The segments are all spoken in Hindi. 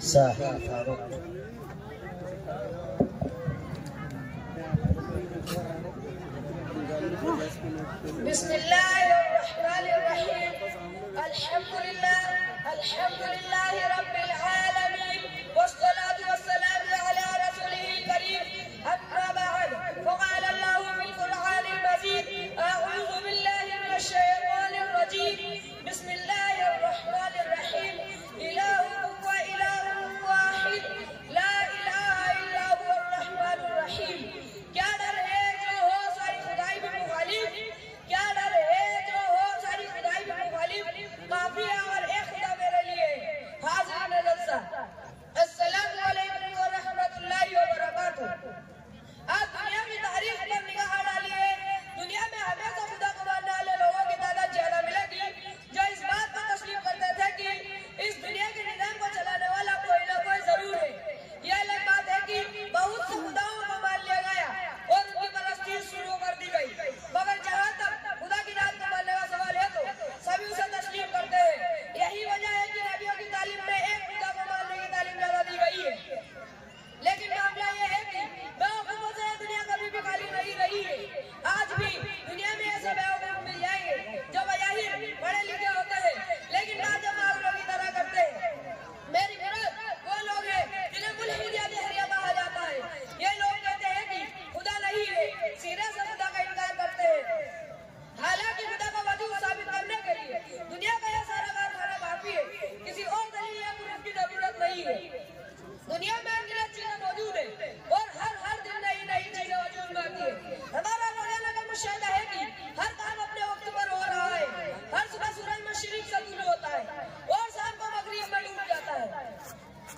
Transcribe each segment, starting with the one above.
साहिल फारूक। बिस्मिल्लाहिर्रहमानिर्रहीम। अल्हम्दुलिल्लाहि रब्बिल आलमीन वस्सलातु वस्सलामु अला रसूलिल करीम। अम्मा बअद फ़क़ाल अल्लाहु फ़िल क़ुरआनिल मजीद अऊज़ु बिल्लाहि मिनश शैतानिर रजीम। बिस्मिल्लाहिर्रहमानिर्रहीम। इलाहुकुम व इलाहुन वाहिद ला इलाहा इल्ला हुवर रहमानुर रहीम। क्या डर है जो हो सारी खुदाई में मुखालिफ, क्या डर है जो हो सारी खुदाई में मुखालिफ, काफी है और एक खुदा मेरे लिए। हाज़िर जलसा, अस्सलामु अलैकुम व रहमतुल्लाहि व बरकातुहू। आज दुनिया की तारीख पर निगाह डालिए। दुनिया में हमेशा खुदा को मानने वाले लोगों की तादाद ज्यादा मिलेगी, जो इस बात को तस्लीम करते थे कि इस दुनिया के निजाम को चलाने वाला कोई ना कोई जरूर है। यह अलग बात है कि बहुत से खुदाओं को मान लिया गया और उनकी परस्ती शुरू कर दी गई, मगर जहाँ तक खुदा की जात को मानने का सवाल है तो सभी उसे तस्लीम करते हैं। यही वजह है कि नबियों की तालीम में एक खुदा को मानने की तालीम ज्यादा दी गई है। लेकिन मामला यह है कि बेवकूफों से दुनिया कभी भी खाली नहीं रही है। आज भी दुनिया में ऐसे बेवकूफ मिल जाएंगे जो बजाहिर पढ़े लिखे होते हैं लेकिन बातें पागलों की तरह करते हैं। मेरी मुराद वो लोग हैं जिन्हें मुल्हिद या जहरिया कहा जाता है। ये लोग कहते हैं कि खुदा नहीं है, सीधे से खुदा का इनकार करते हैं, हालांकि खुदा का वजूद साबित करने के लिए दुनिया का यह सारा कारखाना काफी है। किसी और दलील या प्रूफ की जरूरत नहीं है। दुनिया में अनगिनत चीजें मौजूद है और हर दिन नई नई चीजें वजूद में आती है। हमारा रोजाना का मुशाहिदा है कि हर काम अपने वक्त पर हो रहा है। हर सुबह सूरज मशरिक से तुलू होता है और शाम को मगरिब में डूब जाता है।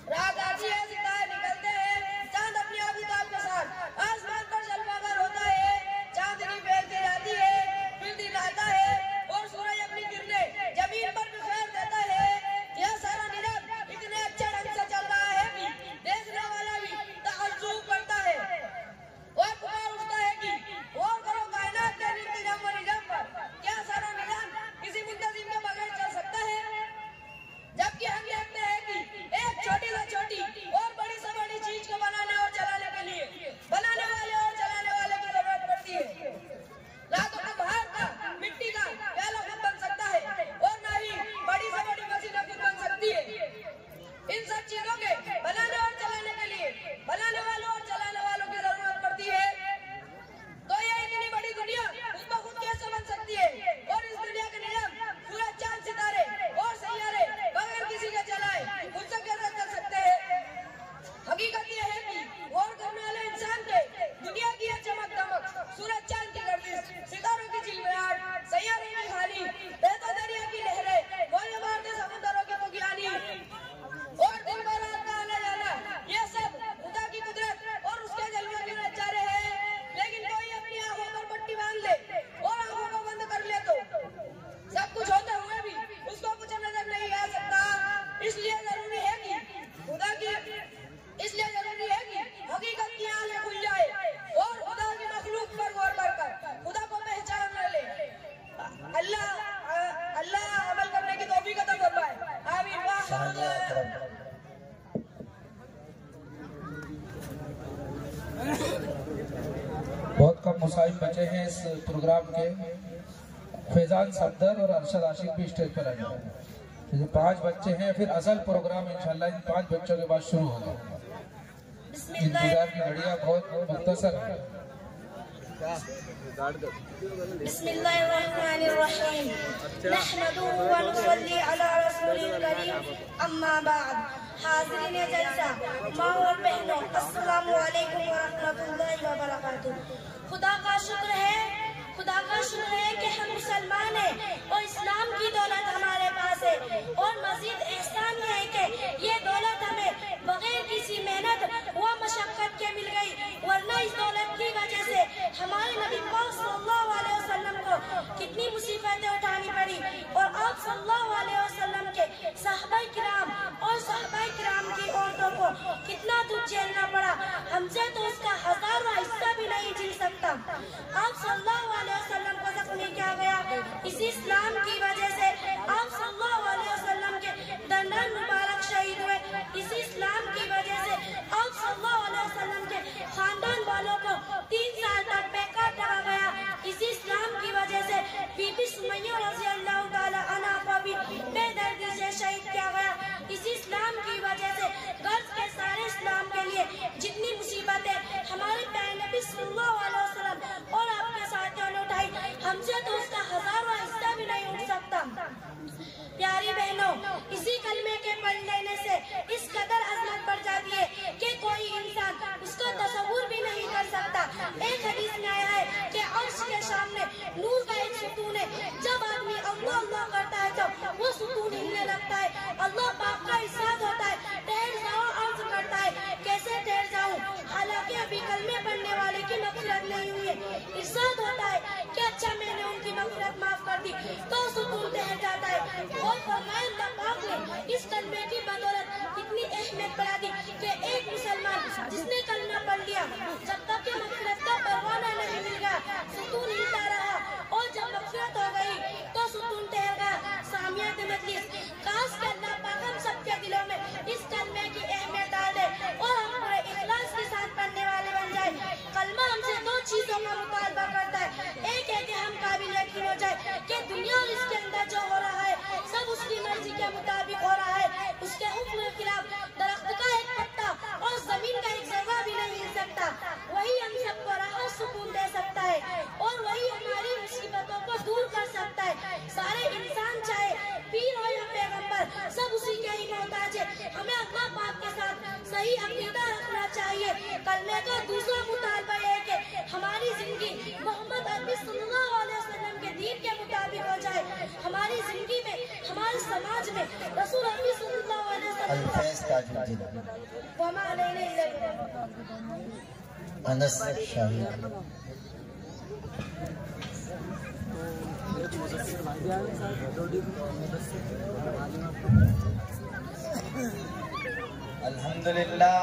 रात आती है, सितारे निकलते हैं, चांद अपनी आबिताब के साथ आसमान पर जलवागर होता है, चांदनी फैलती जाती है, फिर दिन आता है और सूरज अपनी किरणें जमीन पर बिखेर देता है। यह सारा निजाम इतने अच्छे ढंग से चल रहा है कि देखने वाला भी तअज्जुब करता है और पुकार उठता है कि गौर करो कायनात के इंतजाम व निजाम पर। क्या सारा निजाम किसी मुंतजिम के बगैर चल सकता है? जबकि हम देखते हैं कि एक छोटी से छोटी और बड़ी से बड़ी चीज को बनाने और चलाने के लिए बनाने वाले और चलाने वाले की जरूरत पड़ती है। ना तो कुम्हार का मिट्टी का प्याला खुद बन सकता है और ना ही बड़ी से बड़ी मशीन खुद बन सकती है। इन सब चीजों के बनाने और चलाने के लिए बनाने वालों और चलाने वालों की जरूरत पड़ती है। तो ये इतनी बड़ी दुनिया खुद ब खुद कैसे बन सकती है? और इस दुनिया के निजाम सूरज, चांद, सितारे और सैयारे बगैर किसी के चलाए खुद से कैसे चल सकते हैं? हकीकत यह है कि गौर करने वाले इंसान के दुनिया की यह चमक दमक, सूरज चांद की गर्दिश, सितारों की चिलमिलाहट, सैयारों की खानी, बहते दरिया की लहरें, गोले मारते समुद्रों के बुग्यानी और दिन भर रात का आना जाना, ये सब खुदा की कुदरत और उसके जलवे के नजारे हैं। लेकिन कोई अपनी आंखों पर पट्टी बांध ले और आंखों को बंद कर ले तो सब कुछ होते हुए भी उसको कुछ नजर नहीं आ सकता। इसलिए जरूरी है कि हकीकत की आंखें खुल जाए और खुदा की मखलूक पर गौर कर खुदा को पहचान ले। अल्लाह अमल करने की तौफीक अता फरमाए। आमीन। बहुत कम मुसाहिब बचे हैं इस प्रोग्राम के। फैजान सफदर और अरशद आशिक भी स्टेज पर आए हैं। जो 5 बच्चे हैं, फिर असल प्रोग्राम इंशाल्लाह इन 5 बच्चों के बाद शुरू होगा। इंतजार की घड़ियां बहुत मुख्तसर है। बिस्मिल्लाहिर्रहमानिर्रहीम। नहमदुहु व नुसल्ली अला रसूलिल करीम। अम्मा बाद। हाज़िरीन जलसा, माँ और बहनों, अस्सलामु अलैकुम व रहमतुल्लाहि व बरकातुहू। खुदा का शुक्र है कि हम मुसलमान हैं और इस्लाम की दौलत हमारे पास है। और मजीद एहसान ये है कि ये दौलत हमें बगैर किसी मेहनत व मशक्कत के मिल गई, वरना इस दौलत की वजह से हमारे नबी पाक सल्लल्लाहु अलैहि वसल्लम को कितनी मुसीबतें उठानी पड़ी और आप सल्लल्लाहु अलैहि वसल्लम के सहाबाए किराम और सहाबाए किराम की औरतों को कितना दुख झेलना पड़ा। हमसे तो उसका 1000वां हिस्सा भी नहीं झेल सकता। आप सल्लल्लाहु अलैहि वसल्लम को जख्मी किया गया। इसी इस्लाम की वजह से आप सल्लल्लाहु अलैहि वसल्लम के दंडन मुबारक शहीद हुए। इसी कलमे की बदौलत कितनी अहमियत बढ़ा दी कि एक मुसलमान जिसने कलमा पढ़ लिया जब तक के मग़फ़िरत का परवाना नहीं मिल गया सुकून हिलता रहा, और जब मग़फ़िरत हो गई तो सुकून ठहर गया। सामियात मजलिस, खास कर अल्लाह पाक हम सबके दिलों में इस कलमे की अहमियत डाल दे और हम पूरे इखलास के साथ पढ़ने वाले बन जाए। कलमा हमसे दो चीजों का मुतालबा करता है, एक है कि हम काबिल यकीन हो जाए कि दुनिया और इसके अंदर जो हो रहा है सब उसकी मर्जी के मुताबिक हो रहा है, उसके हुक्म के खिलाफ दरख्त का एक पत्ता और जमीन का एक जर्रा भी नहीं हिल सकता। वही हम सबको राहत सुकून दे सकता है और वही हमारी मुसीबतों को दूर कर सकता है। सारे इंसान चाहे पीर हो या पैगंबर, सब उसी के ही मोहताज है। हमें अल्लाह पाक के साथ सही अकीदा रखना चाहिए। कलमे का दूसरा मुतालबा है कि हमारी जिंदगी मोहम्मद अरबी सल्लल्लाहु अलैहि वसल्लम के दीन के मुताबिक हो जाए। हमारी जिंदगी में, हमारे समाज में रसूल अरबी सल्लल्लाहु अलैहि वसल्लम अनस शाहीद अल्हम्दुलिल्लाह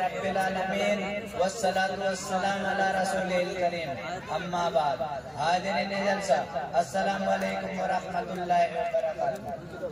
रब्बिल आलमीन वस्सलातु वस्सलाम अला रसूलिल करीम, अम्मा बाद। हाज़िरीन जलसा, अस्सलामु अलैकुम व रहमतुल्लाहि व बरकातुहू।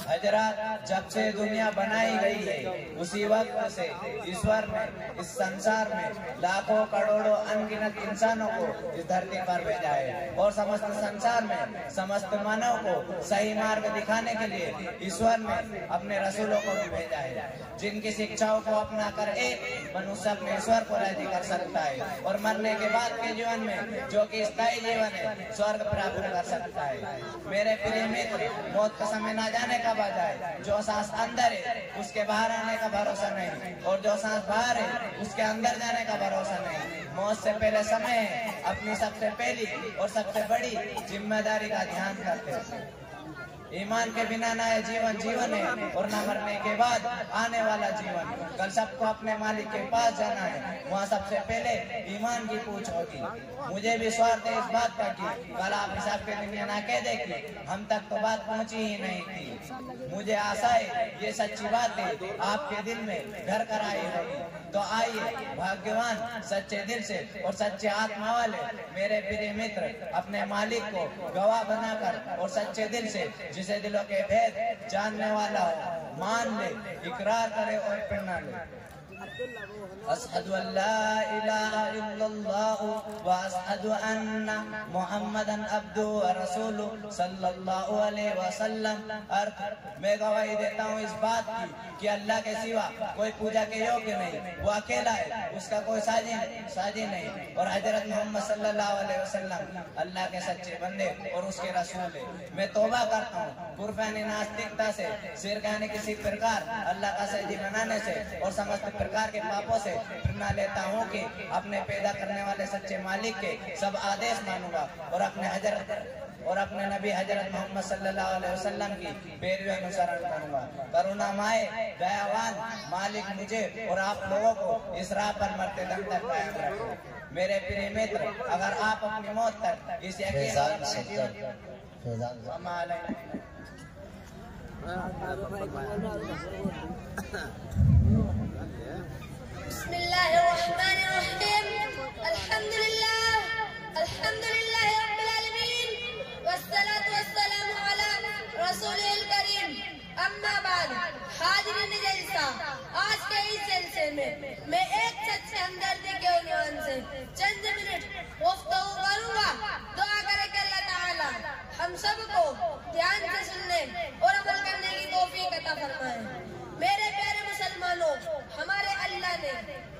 हजरात, जब से दुनिया बनाई गई है उसी वक्त से ईश्वर ने इस संसार में लाखों करोड़ों अनगिनत इंसानों को इस धरती पर भेजा है और समस्त संसार में समस्त मानव को सही मार्ग दिखाने के लिए ईश्वर ने अपने रसूलों को भी भेजा है, जिनकी शिक्षाओं को अपना कर एक मनुष्य अपने ईश्वर को राजी कर सकता है और मरने के बाद के जीवन में जो कि स्थायी जीवन है स्वर्ग प्राप्त कर सकता है। मेरे प्रिय मित्र, मौत का समय न जाने कब आ जाए। जो सांस अंदर है उसके बाहर आने का भरोसा नहीं, और जो सांस बाहर है उसके अंदर जाने का भरोसा नहीं। मौत से पहले समय है अपनी सबसे पहली और सबसे बड़ी जिम्मेदारी का ध्यान करते हैं। ईमान के बिना ना जीवन जीवन है और न मरने के बाद आने वाला जीवन। कल सबको अपने मालिक के पास जाना है, वहाँ सबसे पहले ईमान की पूछ होगी। मुझे भी स्वार्थ है इस बात का कि कल आप हिसाब के दुनिया ना कह दे कि हम तक तो बात पहुँची ही नहीं थी। मुझे आशा है ये सच्ची बात है आपके दिल में घर कर आई होगी। तो आइए भाग्यवान सच्चे दिल से और सच्चे आत्मा वाले मेरे प्रिय मित्र अपने मालिक को गवाह बनाकर और सच्चे दिल से, जिसे दिलों के भेद जानने वाला हो, मान ले, इकरार करे और प्रेरणा ले। अशहदु अल्ला इलाहा इल्लल्लाह व अशहदु अन्ना मुहम्मदन अब्दुहु व रसूलुहु सल्लल्लाहु अलैहि वसल्लम। अर्थ, मैं गवाही देता हूँ इस बात की कि अल्लाह के सिवा कोई पूजा के योग्य नहीं, वो अकेला है, उसका कोई साजी नहीं, और हजरत मोहम्मद सल्लल्लाहु अलैहि वसल्लम अल्लाह के सच्चे बंदे और उसके रसूल है। मैं तौबा करता हूँ कुर्बानी नास्तिकता से, शिर्क यानी किसी प्रकार अल्लाह का साजी बनाने से और समस्त प्रकार के पापों से प्रेरणा लेता हूँ कि अपने पैदा करने वाले सच्चे मालिक के सब आदेश मानूंगा और अपने नबी हजरत मोहम्मद सल्लल्लाहु अलैहि वसल्लम की पैरवी अनुसरण करूंगा। करुणामय दयावान मालिक मुझे और आप लोगों को इस राह पर मरते दम तक कायम रखे। मेरे प्रिय मित्र, अगर आप अपनी मौत तक इस बिस्मिल्लाहिर्रहमानिर्रहीम, अल्हम्दुलिल्लाह रब्बिल आलमीन, वस्सलातु वस्सलामु अला रसूलिल करीम, अम्मा बाद। हाज़िरीन जलसा, आज के इस जलसे में मैं एक सच्चे हमदर्दी के उन्वान से चंद मिनट गुफ्तगू करूंगा। दुआ करें कि अल्लाह ताला हम सबको ध्यान से सुनने और अमल करने की तौफीक अता फरमाए। मेरे प्यारे मुसलमानों, हमारे अल्लाह ने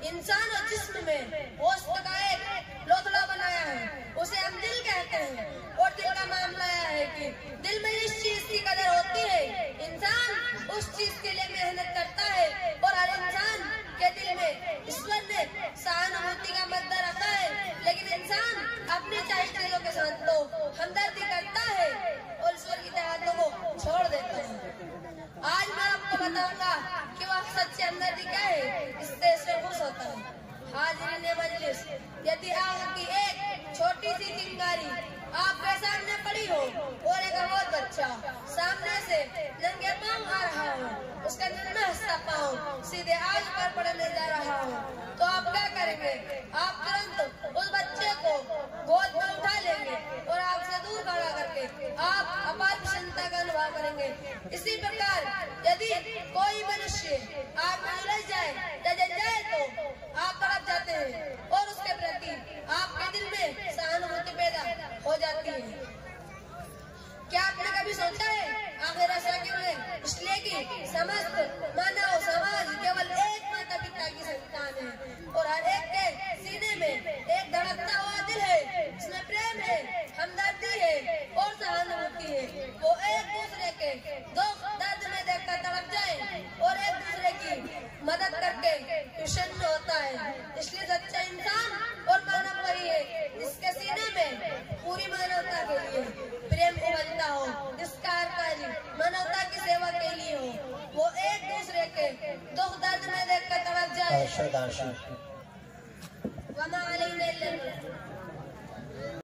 इंसान और जिस्म में गोश्त का एक लोथड़ा बनाया है, उसे हम दिल कहते हैं। और दिल का मामला यह है कि दिल में इस चीज की कदर होती है, इंसान उस चीज के लिए मेहनत करता है, और हर इंसान के दिल में ईश्वर ने सहानुभूति का मद्दा रखा है, लेकिन इंसान अपनी चाहत के साथ तो हमदर्दी करता है और ईश्वर की चाहतों को छोड़ देता है। आज मैं आपको बताऊंगा कि वह सच्ची हमदर्दी क्या है, इससे खुश होता है। हाज़िरीन मजलिस, यदि आपकी एक छोटी सी चिंगारी आपके सामने पड़ी हो और एक बहुत बच्चा सामने से नंगे पांव आ रहा हो, उसका नन्हा हंसता पाँव सीधे आज पर पड़ने जा रहा हो, तो आप क्या करेंगे? आप तुरंत उस बच्चे को गोद में उठा लेंगे और आपसे दूर खड़ा करके आप अपार प्रसन्नता का अनुभव करेंगे। इसी प्रकार यदि कोई मनुष्य आप में उलझ जाए या जल जाए तो आप तड़प जाते हैं और उसके प्रति आपके दिल में सहानुभूति पैदा हो जाती है। क्या आपने कभी सोचा है आखिर ऐसा क्यों है? इसलिए कि समस्त मानव समाज केवल एक माता पिता की संतान है और हर एक के सीने में एक धड़कता हुआ दिल है, जिसमें प्रेम है, हमदर्दी है और सहानुभूति है। वो एक दूसरे के दुख दर्द में देखकर तड़प जाए और एक दूसरे की मदद करके प्रसन्न होता है। इसलिए सच्चा इंसान और मानव वही है जिसके सीने में पूरी मानवता के लिए प्रेम उमलता हो, जिसका कार्य मानवता की सेवा के लिए हो, वो एक दूसरे के दुख दर्द में देखकर तड़प जाए। आशा वमा अलैना इल्ला